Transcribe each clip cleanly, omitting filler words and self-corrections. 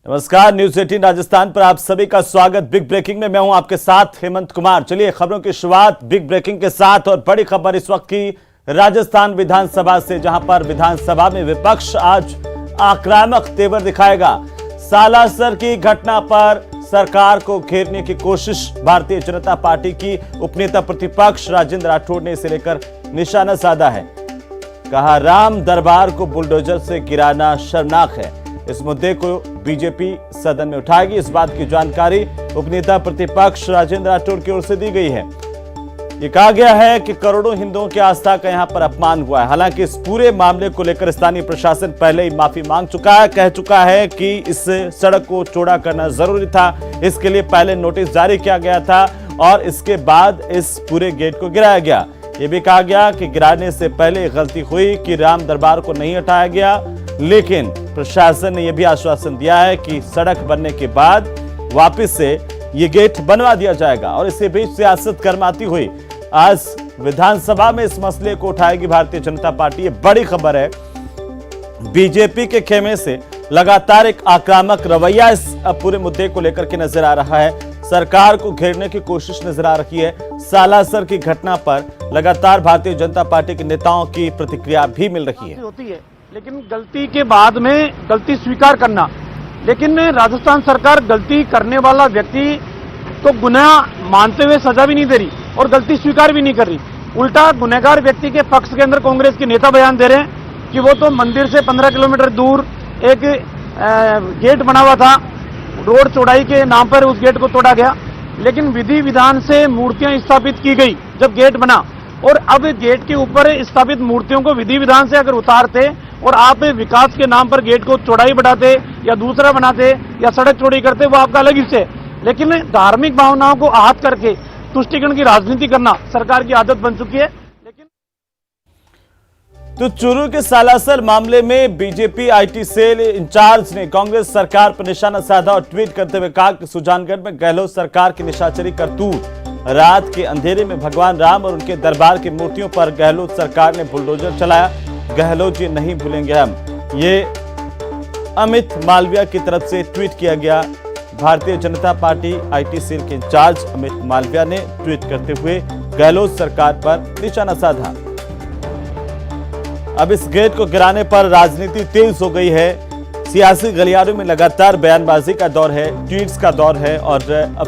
नमस्कार, न्यूज 18 राजस्थान पर आप सभी का स्वागत। बिग ब्रेकिंग में मैं हूं आपके साथ हेमंत कुमार। चलिए खबरों की शुरुआत बिग ब्रेकिंग के साथ। और बड़ी खबर इस वक्त की राजस्थान विधानसभा से, जहां पर विधानसभा में विपक्ष आज आक्रामक तेवर दिखाएगा। सालासर की घटना पर सरकार को घेरने की कोशिश भारतीय जनता पार्टी की उपनेता प्रतिपक्ष राजेंद्र राठौड़ ने इसे लेकर निशाना साधा है। कहा, राम दरबार को बुलडोजर से गिराना शर्मनाक है। इस मुद्दे को बीजेपी सदन में उठाएगी। इस बात की जानकारी उपनेता प्रतिपक्ष राजेंद्र राठौड़ की ओर से दी गई है। ये कहा गया है कि करोड़ों हिंदुओं की आस्था का यहां पर अपमान हुआ है। हालांकि इस पूरे मामले को लेकर स्थानीय प्रशासन पहले ही माफी मांग चुका है, कह चुका है कि इस सड़क को चौड़ा करना जरूरी था। इसके लिए पहले नोटिस जारी किया गया था और इसके बाद इस पूरे गेट को गिराया गया। ये भी कहा गया कि गिराने से पहले गलती हुई कि राम दरबार को नहीं हटाया गया, लेकिन प्रशासन ने यह भी आश्वासन दिया है कि सड़क बनने के बाद वापस से ये गेट बनवा दिया जाएगा। और इसी बीच सियासत गरमाती हुई आज विधानसभा में इस मसले को उठाएगी भारतीय जनता पार्टी। ये बड़ी खबर है। बीजेपी के खेमे से लगातार एक आक्रामक रवैया इस पूरे मुद्दे को लेकर के नजर आ रहा है। सरकार को घेरने की कोशिश नजर आ रही है। सालासर की घटना पर लगातार भारतीय जनता पार्टी के नेताओं की प्रतिक्रिया भी मिल रही है। लेकिन गलती के बाद में गलती स्वीकार करना, लेकिन राजस्थान सरकार गलती करने वाला व्यक्ति तो गुनाह मानते हुए सजा भी नहीं दे रही और गलती स्वीकार भी नहीं कर रही। उल्टा गुनहगार व्यक्ति के पक्ष के अंदर कांग्रेस के नेता बयान दे रहे हैं कि वो तो मंदिर से 15 किलोमीटर दूर एक गेट बना हुआ था, रोड चौड़ाई के नाम पर उस गेट को तोड़ा गया, लेकिन विधि विधान से मूर्तियां स्थापित की गई जब गेट बना। और अब गेट के ऊपर स्थापित मूर्तियों को विधि विधान से अगर उतारते और आप विकास के नाम पर गेट को चौड़ाई बढ़ाते या दूसरा बनाते या सड़क चौड़ी करते, वो आपका अलग हिस्से। लेकिन धार्मिक भावनाओं को आहत करके तुष्टीकरण की राजनीति करना सरकार की आदत बन चुकी है। लेकिन तो चूरू के सालासर मामले में बीजेपी आईटी सेल इंचार्ज ने कांग्रेस सरकार पर निशाना साधा और ट्वीट करते हुए कहा कि सुजानगढ़ में गहलोत सरकार की निशाचरी करतूत, रात के अंधेरे में भगवान राम और उनके दरबार की मूर्तियों पर गहलोत सरकार ने बुलडोजर चलाया। गहलोत जी नहीं भूलेंगे हम। ये अमित मालविया की तरफ से ट्वीट किया गया। Bharatiya Janata party IT cell के इंचार्ज अमित मालविया ने ट्वीट करते हुए गहलोत सरकार पर निशाना साधा। अब इस गेट को गिराने पर राजनीति तेज हो गई है। सियासी गलियारों में लगातार बयानबाजी का दौर है, ट्वीट्स का दौर है। और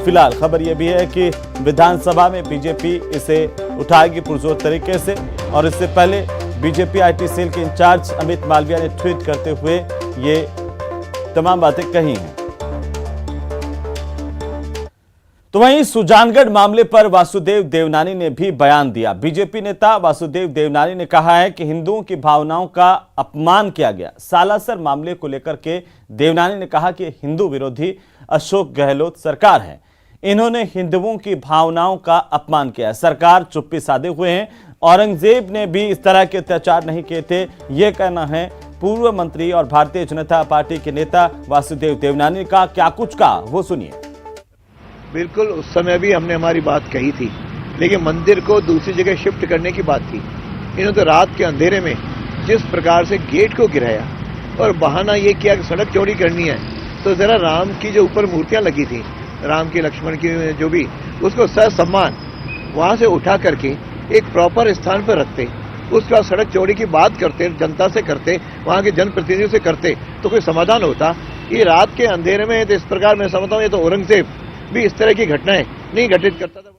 फिलहाल खबर यह भी है कि विधानसभा में बीजेपी इसे उठाएगी पुरजोर तरीके से। और इससे पहले बीजेपी आईटी सेल के इंचार्ज अमित मालविया ने ट्वीट करते हुए ये तमाम बातें कही हैं। तो वहीं सुजानगढ़ मामले पर वासुदेव देवनानी ने भी बयान दिया। बीजेपी नेता वासुदेव देवनानी ने कहा है कि हिंदुओं की भावनाओं का अपमान किया गया। सालासर मामले को लेकर के देवनानी ने कहा कि हिंदू विरोधी अशोक गहलोत सरकार है, इन्होंने हिंदुओं की भावनाओं का अपमान किया है। सरकार चुप्पी साधे हुए हैं। औरंगजेब ने भी इस तरह के अत्याचार नहीं किए थे, यह कहना है पूर्व मंत्री और भारतीय जनता पार्टी के नेता वासुदेव देवनानी का। क्या कुछ कहा वो सुनिए। बिल्कुल, उस समय भी हमने हमारी बात कही थी, लेकिन मंदिर को दूसरी जगह शिफ्ट करने की बात थी। इन्होंने तो रात के अंधेरे में जिस प्रकार से गेट को गिराया और बहाना ये किया कि सड़क चौड़ी करनी है, तो जरा राम की जो ऊपर मूर्तियां लगी थी, राम की लक्ष्मण की जो भी, उसको ससम्मान वहां से उठा करके एक प्रॉपर स्थान पर रखते, उसके बाद सड़क चौड़ी की बात करते, जनता से करते, वहां के जनप्रतिनिधियों से करते, तो कोई समाधान होता। ये रात के अंधेरे में तो इस प्रकार मैं समझता हूँ ये तो औरंगजेब भी इस तरह की घटनाएं नहीं घटित करता था।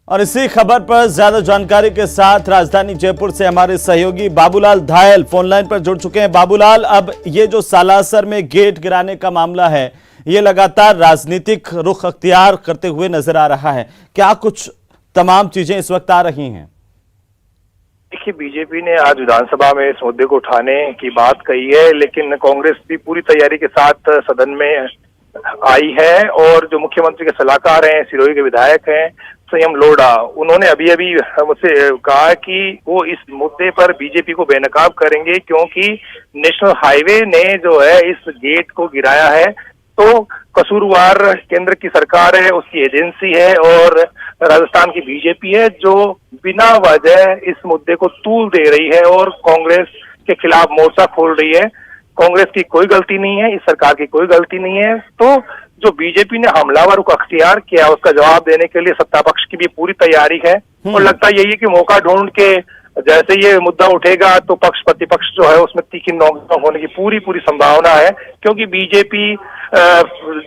और इसी खबर पर ज्यादा जानकारी के साथ राजधानी जयपुर से हमारे सहयोगी बाबूलाल धायल फोन लाइन पर जुड़ चुके हैं। बाबूलाल, अब ये जो सालासर में गेट गिराने का मामला है, ये लगातार राजनीतिक रुख अख्तियार करते हुए नजर आ रहा है। क्या कुछ तमाम चीजें इस वक्त आ रही हैं? देखिए, बीजेपी ने आज विधानसभा में इस मुद्दे को उठाने की बात कही है, लेकिन कांग्रेस भी पूरी तैयारी के साथ सदन में आई है। और जो मुख्यमंत्री के सलाहकार हैं, सिरोही के विधायक हैं संयम लोढ़ा, उन्होंने अभी अभी मुझसे कहा कि वो इस मुद्दे पर बीजेपी को बेनकाब करेंगे, क्योंकि नेशनल हाईवे ने जो है इस गेट को गिराया है तो कसूरवार केंद्र की सरकार है, उसकी एजेंसी है और राजस्थान की बीजेपी है जो बिना वजह इस मुद्दे को तूल दे रही है और कांग्रेस के खिलाफ मोर्चा खोल रही है। कांग्रेस की कोई गलती नहीं है, इस सरकार की कोई गलती नहीं है। तो जो बीजेपी ने हमलावर को अख्तियार किया, उसका जवाब देने के लिए सत्ता पक्ष की भी पूरी तैयारी है। और लगता यही है कि मौका ढूंढ के जैसे ये मुद्दा उठेगा तो पक्ष प्रतिपक्ष जो है उसमें तीखी नोकझोंक होने की पूरी संभावना है, क्योंकि बीजेपी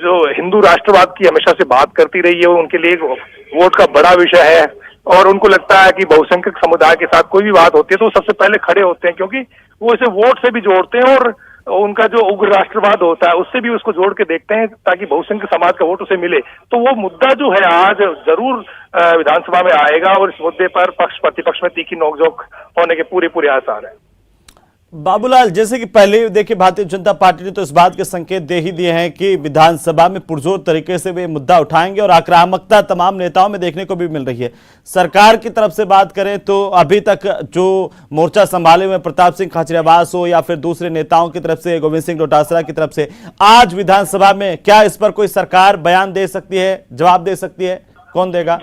जो हिंदू राष्ट्रवाद की हमेशा से बात करती रही है, उनके लिए वोट का बड़ा विषय है। और उनको लगता है कि बहुसंख्यक समुदाय के साथ कोई भी बात होती है तो वो सबसे पहले खड़े होते हैं, क्योंकि वो इसे वोट से भी जोड़ते हैं और उनका जो उग्र राष्ट्रवाद होता है उससे भी उसको जोड़ के देखते हैं ताकि बहुसंख्यक समाज का वोट उसे मिले। तो वो मुद्दा जो है आज जरूर विधानसभा में आएगा और इस मुद्दे पर पक्ष प्रतिपक्ष में तीखी नोकझोंक होने के पूरे आसार है। बाबूलाल, जैसे कि पहले देखिए भारतीय जनता पार्टी ने तो इस बात के संकेत दे ही दिए हैं कि विधानसभा में पुरजोर तरीके से वे मुद्दा उठाएंगे और आक्रामकता तमाम नेताओं में देखने को भी मिल रही है। सरकार की तरफ से बात करें तो अभी तक जो मोर्चा संभाले हुए प्रताप सिंह खाचरियावास हो या फिर दूसरे नेताओं की तरफ से गोविंद सिंह डोटासरा की तरफ से, आज विधानसभा में क्या इस पर कोई सरकार बयान दे सकती है, जवाब दे सकती है? कौन देगा?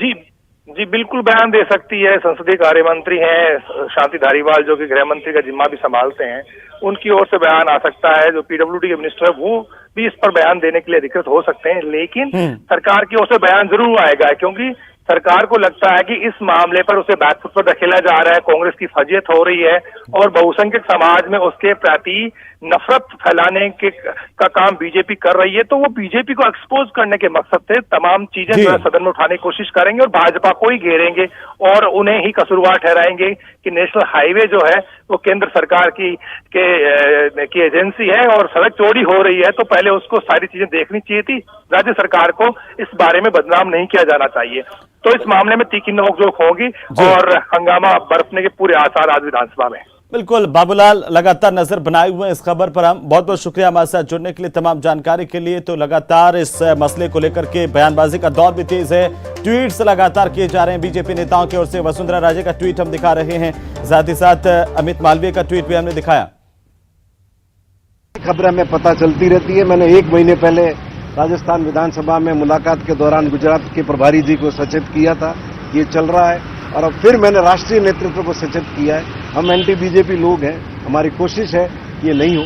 जी बिल्कुल बयान दे सकती है। संसदीय कार्य मंत्री हैं शांति धारीवाल, जो कि गृह मंत्री का जिम्मा भी संभालते हैं, उनकी ओर से बयान आ सकता है। जो पीडब्ल्यूडी के मिनिस्टर है वो भी इस पर बयान देने के लिए अधिकृत हो सकते हैं, लेकिन सरकार की ओर से बयान जरूर आएगा, क्योंकि सरकार को लगता है कि इस मामले पर उसे बैकफुट पर धकेला जा रहा है, कांग्रेस की फजीयत हो रही है और बहुसंख्यक समाज में उसके प्रति नफरत फैलाने का काम बीजेपी कर रही है। तो वो बीजेपी को एक्सपोज करने के मकसद से तमाम चीजें जो है सदन में उठाने की कोशिश करेंगे और भाजपा को ही घेरेंगे और उन्हें ही कसूरवार ठहराएंगे कि नेशनल हाईवे जो है वो केंद्र सरकार की एजेंसी है और सड़क चोरी हो रही है, तो पहले उसको सारी चीजें देखनी चाहिए थी। राज्य सरकार को इस बारे में बदनाम नहीं किया जाना चाहिए। तो इस मामले में तीखी नोकझोंक होगी और हंगामा बरसने के पूरे आसार आज विधानसभा में। बिल्कुल बाबूलाल, लगातार नजर बनाए हुए हैं इस खबर पर। हम बहुत बहुत शुक्रिया हमारे साथ जुड़ने के लिए, तमाम जानकारी के लिए। तो लगातार इस मसले को लेकर के बयानबाजी का दौर भी तेज है, ट्वीट्स लगातार किए जा रहे हैं बीजेपी नेताओं की ओर से। वसुंधरा राजे का ट्वीट हम दिखा रहे हैं, साथ ही साथ अमित मालवीय का ट्वीट भी हमने दिखाया। खबरें हमें पता चलती रहती है। मैंने 1 महीने पहले राजस्थान विधानसभा में मुलाकात के दौरान गुजरात के प्रभारी जी को सचेत किया था, ये चल रहा है। और अब फिर मैंने राष्ट्रीय नेतृत्व को सचेत किया है। हम एंटी बीजेपी लोग हैं, हमारी कोशिश है कि ये नहीं हो।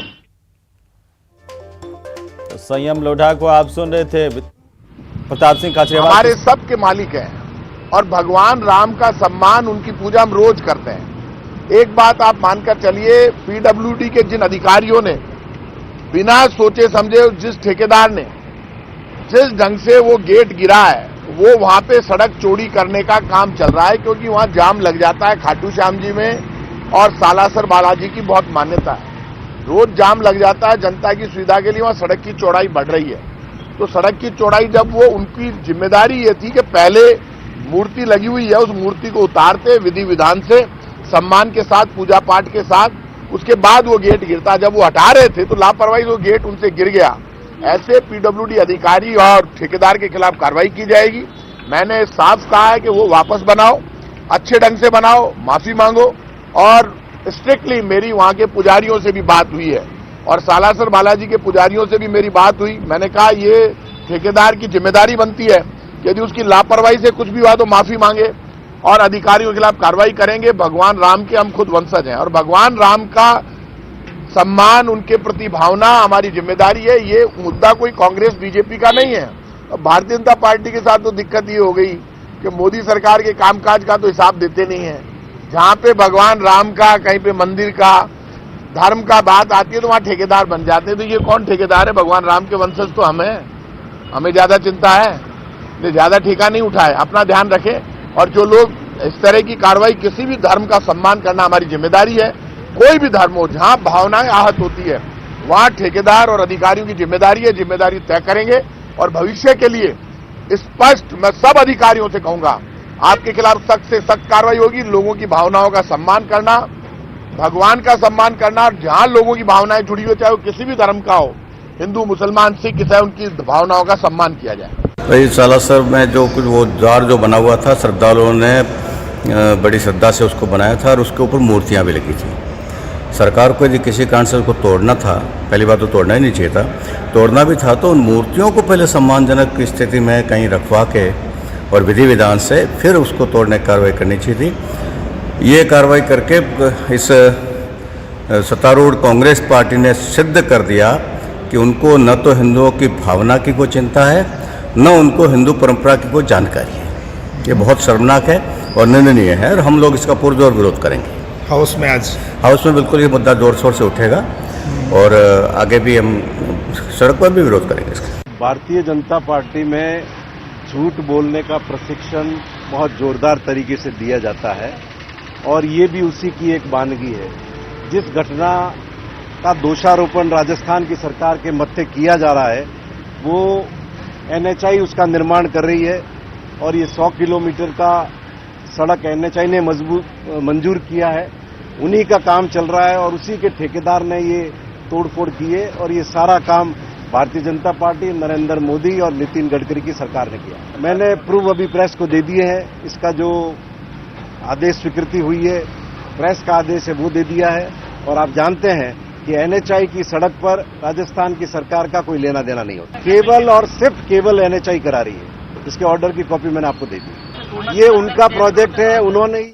तो संयम लोढ़ा को आप सुन रहे थे, प्रताप सिंह खाचरियावास हमारे सब के मालिक हैं और भगवान राम का सम्मान, उनकी पूजा हम रोज करते हैं। एक बात आप मानकर चलिए, पीडब्ल्यूडी के जिन अधिकारियों ने बिना सोचे समझे, जिस ठेकेदार ने जिस ढंग से वो गेट गिरा है, वो वहां पे सड़क चौड़ी करने का काम चल रहा है, क्योंकि वहां जाम लग जाता है। खाटू श्याम जी में और सालासर बालाजी की बहुत मान्यता है, रोज जाम लग जाता है। जनता की सुविधा के लिए वहां सड़क की चौड़ाई बढ़ रही है। तो सड़क की चौड़ाई, जब वो उनकी जिम्मेदारी ये थी कि पहले मूर्ति लगी हुई है, उस मूर्ति को उतारते विधि विधान से, सम्मान के साथ, पूजा पाठ के साथ, उसके बाद वो गेट गिरता। जब वो हटा रहे थे तो लापरवाही, वो गेट उनसे गिर गया। ऐसे पीडब्ल्यूडी अधिकारी और ठेकेदार के खिलाफ कार्रवाई की जाएगी। मैंने साफ कहा है कि वो वापस बनाओ, अच्छे ढंग से बनाओ, माफी मांगो। और स्ट्रिक्टली मेरी वहां के पुजारियों से भी बात हुई है और सालासर बालाजी के पुजारियों से भी मेरी बात हुई। मैंने कहा ये ठेकेदार की जिम्मेदारी बनती है, यदि उसकी लापरवाही से कुछ भी हुआ तो माफी मांगे और अधिकारियों के खिलाफ कार्रवाई करेंगे। भगवान राम के हम खुद वंशज हैं और भगवान राम का सम्मान, उनके प्रति भावना हमारी जिम्मेदारी है। ये मुद्दा कोई कांग्रेस बीजेपी का नहीं है। भारतीय जनता पार्टी के साथ तो दिक्कत ये हो गई कि मोदी सरकार के कामकाज का तो हिसाब देते नहीं है। जहां पे भगवान राम का, कहीं पे मंदिर का, धर्म का बात आती है तो वहां ठेकेदार बन जाते हैं। तो ये कौन ठेकेदार है? भगवान राम के वंशज तो हम हैं। हमें ज्यादा चिंता है, ज्यादा ठेका नहीं उठाए, अपना ध्यान रखें। और जो लोग इस तरह की कार्रवाई, किसी भी धर्म का सम्मान करना हमारी जिम्मेदारी है। कोई भी धर्म हो, जहां भावनाएं आहत होती है वहां ठेकेदार और अधिकारियों की जिम्मेदारी है, जिम्मेदारी तय करेंगे। और भविष्य के लिए स्पष्ट मैं सब अधिकारियों से कहूंगा, आपके खिलाफ सख्त से सख्त कार्रवाई होगी। लोगों की भावनाओं का सम्मान करना, भगवान का सम्मान करना, और जहां लोगों की भावनाएं जुड़ी हो, चाहे वो किसी भी धर्म का हो, हिंदू, मुसलमान, सिख, ईसाई, उनकी भावनाओं का सम्मान किया जाए। भाई सालासर में जो कुछ वो द्वार जो बना हुआ था, श्रद्धालुओं ने बड़ी श्रद्धा से उसको बनाया था और उसके ऊपर मूर्तियां भी लगी थी। सरकार को यदि किसी कारण से उसको तोड़ना था, पहली बात तो तोड़ना ही नहीं चाहिए था, तोड़ना भी था तो उन मूर्तियों को पहले सम्मानजनक स्थिति में कहीं रखवा के और विधि विधान से फिर उसको तोड़ने की कार्रवाई करनी चाहिए थी। ये कार्रवाई करके इस सत्तारूढ़ कांग्रेस पार्टी ने सिद्ध कर दिया कि उनको न तो हिंदुओं की भावना की कोई चिंता है, न उनको हिंदू परंपरा की कोई जानकारी है। ये बहुत शर्मनाक है और निंदनीय है और हम लोग इसका पुरजोर विरोध करेंगे। हाउस में आज हाउस में बिल्कुल ये मुद्दा जोर शोर से उठेगा और आगे भी हम सड़क पर भी विरोध करेंगे इसका। भारतीय जनता पार्टी में झूठ बोलने का प्रशिक्षण बहुत जोरदार तरीके से दिया जाता है और ये भी उसी की एक वानगी है। जिस घटना का दोषारोपण राजस्थान की सरकार के मत्थे किया जा रहा है वो एनएचआई उसका निर्माण कर रही है और ये 100 किलोमीटर का सड़क एनएचआई ने मंजूर किया है, उन्हीं का काम चल रहा है और उसी के ठेकेदार ने ये तोड़फोड़ की है और ये सारा काम भारतीय जनता पार्टी, नरेंद्र मोदी और नितिन गडकरी की सरकार ने किया। मैंने प्रूफ अभी प्रेस को दे दिए हैं, इसका जो आदेश स्वीकृति हुई है, प्रेस का आदेश है वो दे दिया है और आप जानते हैं कि एनएचआई की सड़क पर राजस्थान की सरकार का कोई लेना देना नहीं होता। केवल और सिर्फ केवल एनएचआई करा रही है, इसके ऑर्डर की कॉपी मैंने आपको दे दी। ये उनका प्रोजेक्ट है, उन्होंने ही।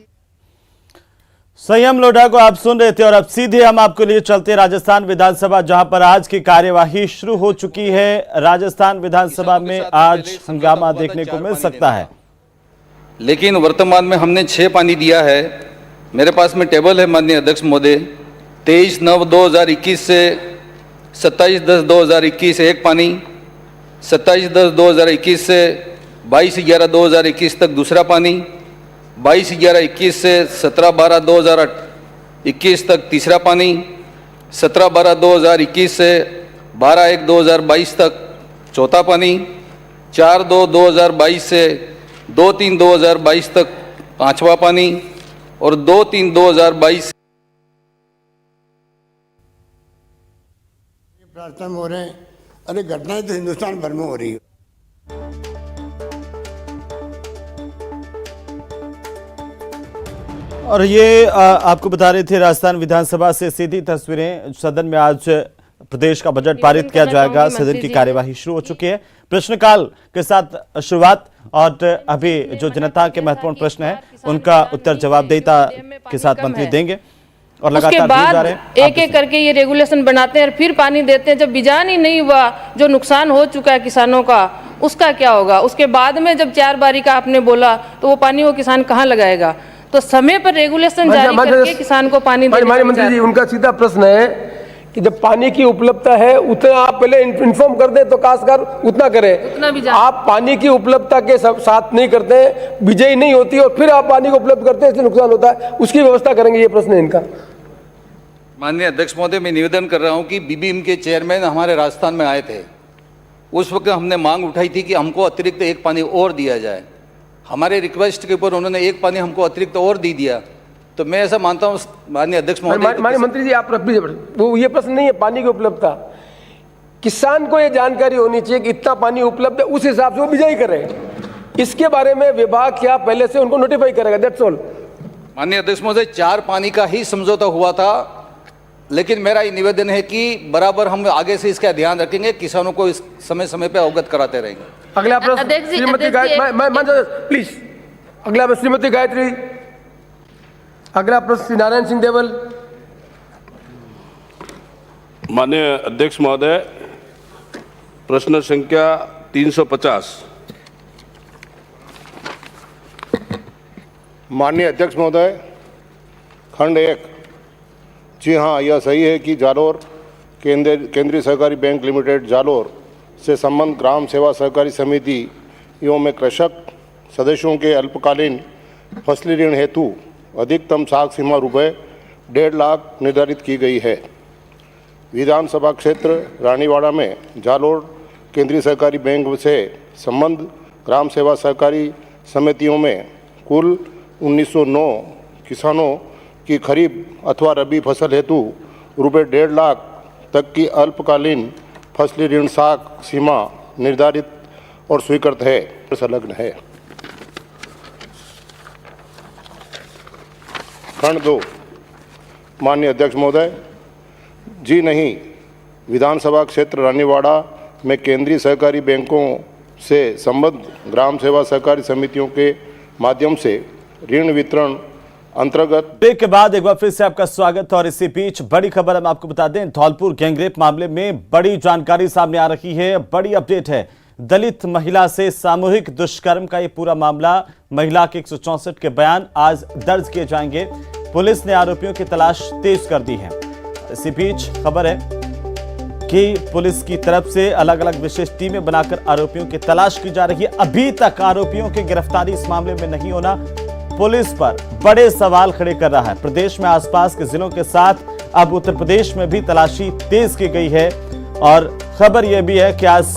संयम लोढ़ा को आप सुन रहे थे और अब सीधे हम आपके लिए चलते राजस्थान विधानसभा, जहां पर आज की कार्यवाही शुरू हो चुकी है। राजस्थान विधानसभा में आज हंगामा देखने को मिल सकता है, लेकिन वर्तमान में हमने 6 पानी दिया है। मेरे पास में टेबल है माननीय अध्यक्ष महोदय, 23/9/2021 से 27/10/2021 एक पानी, 27/10/2021 से 22/11/2021 तक दूसरा पानी, 22/11/21 से 17/12/2021 तक तीसरा पानी, 17/12/2021 से 12/1/2022 तक चौथा पानी, 4/2/2022 से 2/3/2022 तक पांचवा पानी और 2/3/2022 प्रार्थना में हो रहे हैं। अरे घटनाएं तो हिंदुस्तान भर में हो रही है। और ये आपको बता रहे थे राजस्थान विधानसभा से सीधी तस्वीरें। सदन में आज प्रदेश का बजट पारित किया जाएगा, सदन की कार्यवाही शुरू हो चुकी है। प्रश्नकाल के साथ शुरुआत और अभी जो जनता के महत्वपूर्ण प्रश्न है उनका उत्तर जवाबदेहिता के साथ मंत्री देंगे और लगातार दिए जा रहे हैं। एक एक करके ये रेगुलेशन बनाते हैं और फिर पानी देते हैं। जब बिजान ही नहीं हुआ, जो नुकसान हो चुका है किसानों का, उसका क्या होगा? उसके बाद में जब 4 बारी का आपने बोला तो वो पानी वो किसान कहाँ लगाएगा? तो समय पर रेगुलेशन जारी करके किसान को पानी देने। मंत्री जी, उनका सीधा प्रश्न है कि जब पानी की उपलब्धता है उतना आप पहले इन्फॉर्म कर दें तो काश्तकार उतना करे। आप पानी की उपलब्धता के साथ नहीं करते, बिजाई नहीं होती और फिर आप पानी को उपलब्ध करते हैं, इसलिए नुकसान होता है। उसकी व्यवस्था करेंगे, ये प्रश्न है इनका। माननीय अध्यक्ष महोदय, मैं निवेदन कर रहा हूं कि बीबीएम के चेयरमैन हमारे राजस्थान में आए थे। उस वक्त हमने मांग उठाई थी कि हमको अतिरिक्त एक पानी और दिया जाए। हमारे रिक्वेस्ट के ऊपर उन्होंने एक पानी हमको अतिरिक्त और दे दिया। तो मैं ऐसा मानता हूं माननीय अध्यक्ष महोदय, माननीय मंत्री जी, आप वो ये प्रश्न नहीं है पानी की उपलब्धता। किसान को ये जानकारी होनी चाहिए कि इतना पानी उपलब्ध है, उस हिसाब से वो बिजाई करे। इसके बारे में विभाग क्या पहले से उनको नोटिफाई करेगा? That's all. माननीय अध्यक्ष महोदय, 4 पानी का ही समझौता हुआ था, लेकिन मेरा ये निवेदन है कि बराबर हम आगे से इसका ध्यान रखेंगे, किसानों को इस समय समय पे अवगत कराते रहेंगे। अगला प्रश्न श्रीमती गायत्री, प्लीज। अगला प्रश्न श्रीमती गायत्री। अगला प्रश्न श्री नारायण सिंह देवल। माननीय अध्यक्ष महोदय, प्रश्न संख्या 350। माननीय अध्यक्ष महोदय, खंड 1। जी हाँ, यह सही है कि जालोर केंद्रीय सहकारी बैंक लिमिटेड जालोर से संबंध ग्राम सेवा सहकारी समितियों में कृषक सदस्यों के अल्पकालीन फसली ऋण हेतु अधिकतम साख सीमा ₹1.5 लाख निर्धारित की गई है। विधानसभा क्षेत्र रानीवाड़ा में जालोर केंद्रीय सहकारी बैंक से संबंध ग्राम सेवा सहकारी समितियों में कुल 1909 किसानों की खरीफ अथवा रबी फसल हेतु ₹1.5 लाख तक की अल्पकालीन फसली ऋण साख सीमा निर्धारित और स्वीकृत है, संलग्न है। खंड 2। माननीय अध्यक्ष महोदय, जी नहीं, विधानसभा क्षेत्र रानीवाड़ा में केंद्रीय सहकारी बैंकों से संबद्ध ग्राम सेवा सहकारी समितियों के माध्यम से ऋण वितरण अंतर्गत ब्रेक के बाद एक बार फिर से आपका स्वागत। और इसी बीच बड़ी खबर हम आपको बता दें, धौलपुर गैंगरेप मामले में बड़ी जानकारी सामने आ रही है, बड़ी अपडेट है। दलित महिला से सामूहिक दुष्कर्म का ये पूरा मामला, महिला के 164 के बयान आज दर्ज किए जाएंगे। पुलिस ने आरोपियों की तलाश तेज कर दी है। इसी बीच खबर है कि पुलिस की तरफ से अलग अलग विशेष टीमें बनाकर आरोपियों की तलाश की जा रही है। अभी तक आरोपियों की गिरफ्तारी इस मामले में नहीं होना पुलिस पर बड़े सवाल खड़े कर रहा है। प्रदेश में आसपास के जिलों के साथ अब उत्तर प्रदेश में भी तलाशी तेज की गई है। और खबर यह भी है कि आज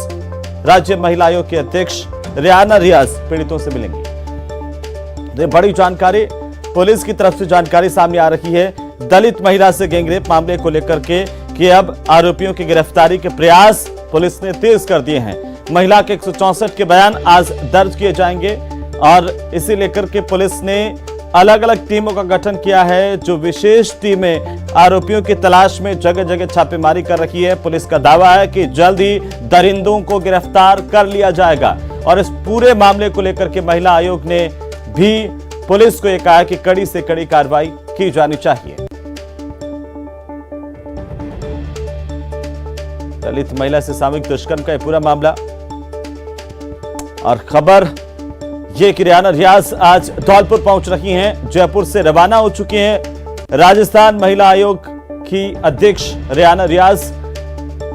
राज्य महिला आयोग के अध्यक्ष रेहाना रियाज पीड़ितों से मिलेंगी। बड़ी जानकारी पुलिस की तरफ से जानकारी सामने आ रही है दलित महिला से गैंगरेप मामले को लेकर के कि अब आरोपियों की गिरफ्तारी के प्रयास पुलिस ने तेज कर दिए हैं। महिला के 164 के बयान आज दर्ज किए जाएंगे और इसी लेकर के पुलिस ने अलग अलग टीमों का गठन किया है। जो विशेष टीमें आरोपियों की तलाश में जगह जगह छापेमारी कर रही है। पुलिस का दावा है कि जल्द ही दरिंदों को गिरफ्तार कर लिया जाएगा। और इस पूरे मामले को लेकर के महिला आयोग ने भी पुलिस को यह कहा कि कड़ी से कड़ी कार्रवाई की जानी चाहिए। दलित महिला से सामूहिक दुष्कर्म का यह पूरा मामला और खबर ये कि रेहाना रियाज आज धौलपुर पहुंच रही हैं, जयपुर से रवाना हो चुकी हैं राजस्थान महिला आयोग की अध्यक्ष रेहाना रियाज।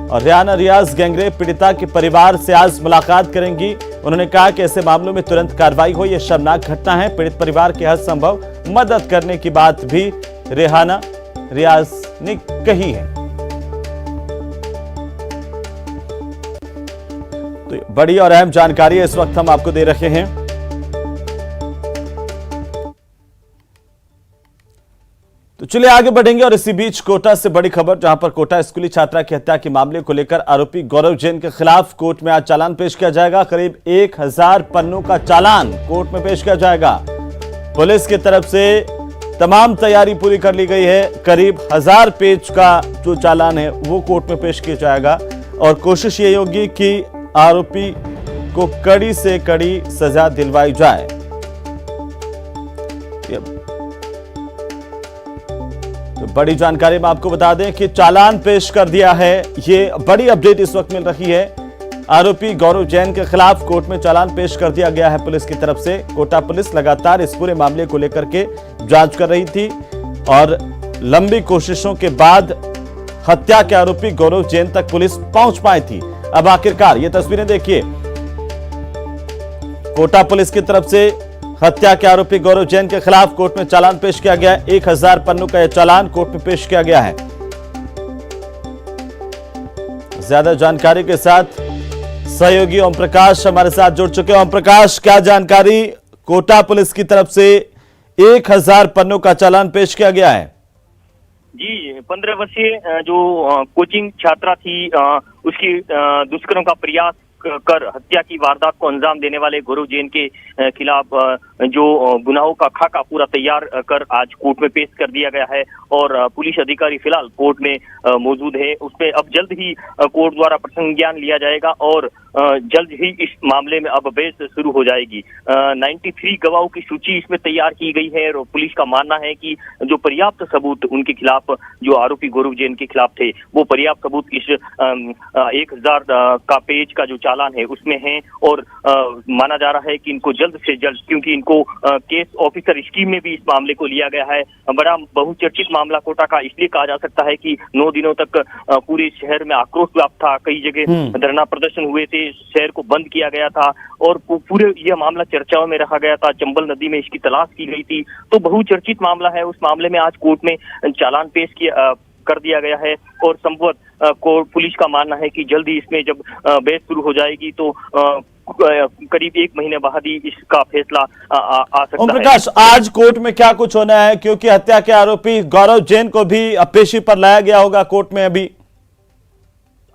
और रेहाना रियाज गैंगरेप पीड़िता के परिवार से आज मुलाकात करेंगी। उन्होंने कहा कि ऐसे मामलों में तुरंत कार्रवाई हो, यह शर्मनाक घटना है। पीड़ित परिवार की हर संभव मदद करने की बात भी रेहाना रियाज ने कही है। तो बड़ी और अहम जानकारी इस वक्त हम आपको दे रहे हैं। तो चलिए आगे बढ़ेंगे और इसी बीच कोटा से बड़ी खबर, जहां पर कोटा स्कूली छात्रा की हत्या के मामले को लेकर आरोपी गौरव जैन के खिलाफ कोर्ट में आज चालान पेश किया जाएगा। करीब 1000 पन्नों का चालान कोर्ट में पेश किया जाएगा। पुलिस की तरफ से तमाम तैयारी पूरी कर ली गई है। करीब 1000 पेज का जो चालान है वो कोर्ट में पेश किया जाएगा और कोशिश यही होगी कि आरोपी को कड़ी से कड़ी सजा दिलवाई जाए। तो बड़ी जानकारी में आपको बता दें कि चालान पेश कर दिया है। ये बड़ी अपडेट इस वक्त मिल रही है। आरोपी गौरव जैन के खिलाफ कोर्ट में चालान पेश कर दिया गया है पुलिस की तरफ से। कोटा पुलिस लगातार इस पूरे मामले को लेकर के जांच कर रही थी और लंबी कोशिशों के बाद हत्या के आरोपी गौरव जैन तक पुलिस पहुंच पाई थी। अब आखिरकार ये तस्वीरें देखिए, कोटा पुलिस की तरफ से हत्या के आरोपी गौरव जैन के खिलाफ कोर्ट में चालान पेश किया गया। 1000 पन्नों का यह चालान कोर्ट में पेश किया गया है। ज्यादा जानकारी के साथ सहयोगी ओम प्रकाश हमारे साथ जुड़ चुके हैं। ओम प्रकाश, क्या जानकारी? कोटा पुलिस की तरफ से 1000 पन्नों का चालान पेश किया गया है। जी, 15 वर्षीय जो कोचिंग छात्रा थी, उसकी दुष्कर्म का प्रयास कर हत्या की वारदात को अंजाम देने वाले गौरव जैन के खिलाफ जो गुनाहों का खाका पूरा तैयार कर आज कोर्ट में पेश कर दिया गया है और पुलिस अधिकारी फिलहाल कोर्ट में मौजूद है। उसपे अब जल्द ही कोर्ट द्वारा प्रसंज्ञान लिया जाएगा और जल्द ही इस मामले में अब बहस शुरू हो जाएगी। 93 गवाहों की सूची इसमें तैयार की गई है और पुलिस का मानना है कि जो पर्याप्त सबूत उनके खिलाफ, जो आरोपी गौरव जैन के खिलाफ थे, वो पर्याप्त सबूत इस 1000 का पेज का जो चालान है उसमें है। और माना जा रहा है कि इनको जल्द से जल्द, क्योंकि इनको केस ऑफिसर स्कीम में भी इस मामले को लिया गया है। बड़ा बहुचर्चित मामला कोटा का इसलिए कहा जा सकता है कि 9 दिनों तक पूरे शहर में आक्रोश व्याप्त था। कई जगह धरना प्रदर्शन हुए थे, शहर को बंद किया गया था और पूरे यह मामला चर्चाओं में रखा गया था। चंबल नदी में इसकी तलाश की गई थी। तो बहुचर्चित मामला है। उस मामले में आज कोर्ट में चालान पेश कर दिया गया है और संभवतः पुलिस का मानना है कि जल्दी इसमें जब बहस शुरू हो जाएगी तो करीब 1 महीने बाद ही इसका फैसला आ सकता है। ओम प्रकाश, आज कोर्ट में क्या कुछ होना है? क्योंकि हत्या के आरोपी गौरव जैन को भी पेशी पर लाया गया होगा कोर्ट में। अभी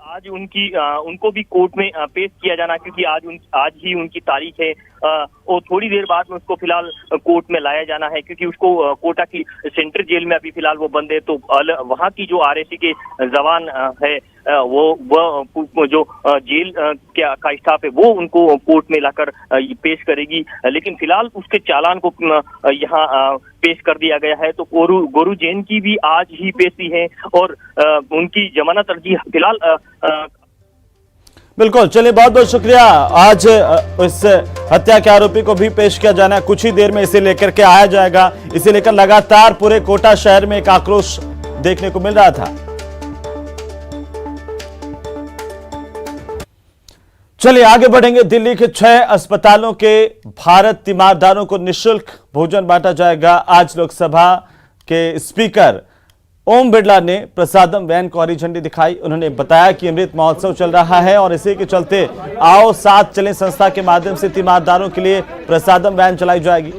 आज उनको भी कोर्ट में पेश किया जाना, क्योंकि आज ही उनकी तारीख है और थोड़ी देर बाद में उसको फिलहाल कोर्ट में लाया जाना है, क्योंकि उसको कोटा की सेंट्रल जेल में अभी फिलहाल वो बंद है। तो वहां की जो आरएसी के जवान है वो जो जेल का स्टाफ है वो उनको कोर्ट में लाकर पेश करेगी। लेकिन फिलहाल उसके चालान को यहाँ पेश कर दिया गया है। तो गोरू जैन की भी आज ही पेशी है और उनकी जमानत अर्जी फिलहाल बिल्कुल। चलिए, बहुत बहुत शुक्रिया। आज इस हत्या के आरोपी को भी पेश किया जाना है, कुछ ही देर में इसे लेकर के आया जाएगा। इसे लेकर लगातार पूरे कोटा शहर में एक आक्रोश देखने को मिल रहा था। चलिए आगे बढ़ेंगे। दिल्ली के 6 अस्पतालों के भारत तीमारदारों को निःशुल्क भोजन बांटा जाएगा। आज लोकसभा के स्पीकर ओम बिरला ने प्रसादम वैन को हरी झंडी दिखाई। उन्होंने बताया कि अमृत महोत्सव चल रहा है और इसी के चलते आओ साथ चलें संस्था के माध्यम से तीमारदारों के लिए प्रसादम वैन चलाई जाएगी।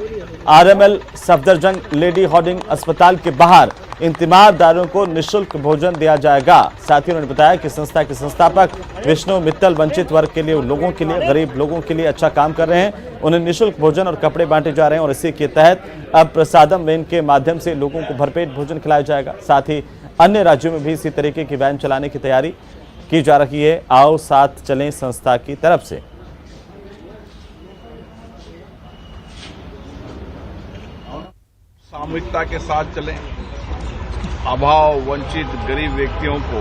आरएमएल सफदरजंग लेडी हार्डिंग अस्पताल के बाहर इन तीमारदारों को निःशुल्क भोजन दिया जाएगा। साथ ही उन्होंने बताया कि संस्था के संस्थापक विष्णु मित्तल वंचित वर्ग के लिए, लोगों के लिए, गरीब लोगों के लिए अच्छा काम कर रहे हैं। उन्हें निःशुल्क भोजन और कपड़े बांटे जा रहे हैं और इसी के तहत अब प्रसादम वैन के माध्यम से लोगों को भरपेट भोजन खिलाया जाएगा। साथ ही अन्य राज्यों में भी इसी तरीके की वैन चलाने की तैयारी की जा रही है। आओ साथ चलें संस्था की तरफ से। सामूहिकता के साथ चलें, अभाव वंचित गरीब व्यक्तियों को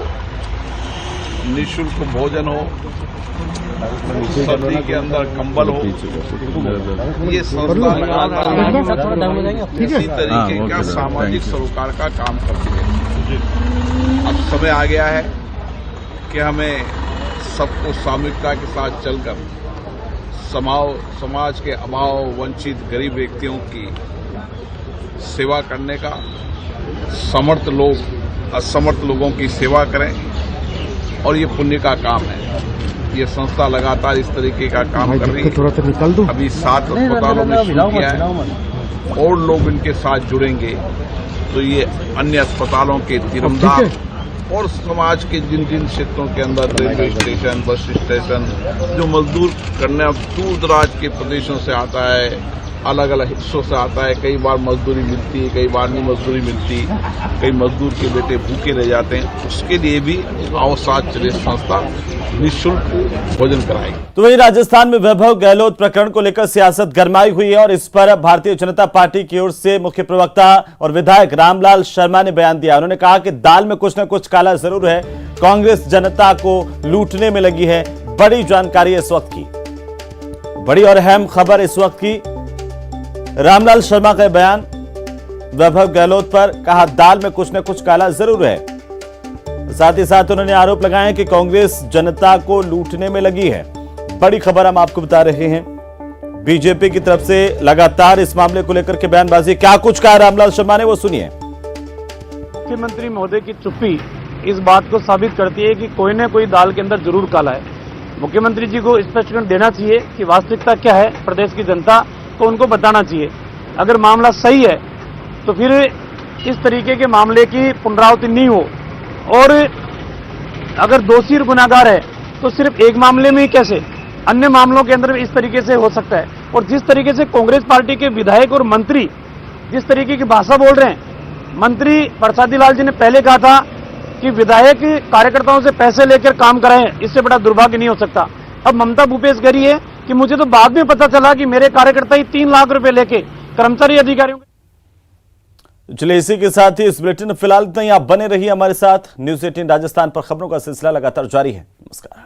निःशुल्क भोजन हो, सर्दी के अंदर कंबल हो। ये संस्था इसी तरीके का सामाजिक सरोकार का काम करती है। अब समय आ गया है कि हमें सबको सामूहिकता के साथ चलकर समाज के अभाव वंचित गरीब व्यक्तियों की सेवा करने का, समर्थ लोग असमर्थ लोगों की सेवा करें और ये पुण्य का काम है। ये संस्था लगातार इस तरीके का काम कर रही है। अभी 7 अस्पतालों में शुरू किया है और लोग इनके साथ जुड़ेंगे तो ये अन्य अस्पतालों के तीरंदाज और समाज के जिन जिन क्षेत्रों के अंदर रेलवे स्टेशन, बस स्टेशन, जो मजदूर करने दूर दराज के प्रदेशों से आता है, अलग अलग हिस्सों से आता है, कई बार मजदूरी मिलती है, कई बार नहीं मजदूरी मिलती, कई मजदूर के बेटे भूखे रह जाते हैं, उसके लिए भी आओ साथ चले संस्था निःशुल्क भोजन कराएगी। तो वहीं राजस्थान में वैभव गहलोत प्रकरण को लेकर सियासत गरमाई हुई है और इस पर भारतीय जनता पार्टी की ओर से मुख्य प्रवक्ता और विधायक रामलाल शर्मा ने बयान दिया। उन्होंने कहा कि दाल में कुछ न कुछ काला जरूर है, कांग्रेस जनता को लूटने में लगी है। बड़ी जानकारी इस वक्त की, बड़ी और अहम खबर इस वक्त की। रामलाल शर्मा का बयान वैभव गहलोत पर, कहा दाल में कुछ न कुछ काला जरूर है। साथ ही साथ उन्होंने आरोप लगाए कि कांग्रेस जनता को लूटने में लगी है। बड़ी खबर हम आपको बता रहे हैं। बीजेपी की तरफ से लगातार इस मामले को लेकर के बयानबाजी, क्या कुछ कहा रामलाल शर्मा ने, वो सुनिए। मुख्यमंत्री महोदय की चुप्पी इस बात को साबित करती है कि कोई न कोई दाल के अंदर जरूर काला है। मुख्यमंत्री जी को स्पष्टीकरण देना चाहिए कि वास्तविकता क्या है, प्रदेश की जनता को उनको बताना चाहिए। अगर मामला सही है तो फिर इस तरीके के मामले की पुनरावृत्ति नहीं हो, और अगर दोषी और गुनाहगार है तो सिर्फ एक मामले में ही कैसे, अन्य मामलों के अंदर भी इस तरीके से हो सकता है। और जिस तरीके से कांग्रेस पार्टी के विधायक और मंत्री जिस तरीके की भाषा बोल रहे हैं, मंत्री प्रसादी लाल जी ने पहले कहा था कि विधायक कार्यकर्ताओं से पैसे लेकर काम कराएं, इससे बड़ा दुर्भाग्य नहीं हो सकता। अब ममता भूपेश कह रही है कि मुझे तो बाद में पता चला कि मेरे कार्यकर्ता ही 3 लाख रुपए लेके कर्मचारी अधिकारियों। चलिए इसी के साथ ही इस बुलेटिन में फिलहाल इतना ही। आप बने रहिए हमारे साथ। न्यूज़ 18 राजस्थान पर खबरों का सिलसिला लगातार जारी है। नमस्कार।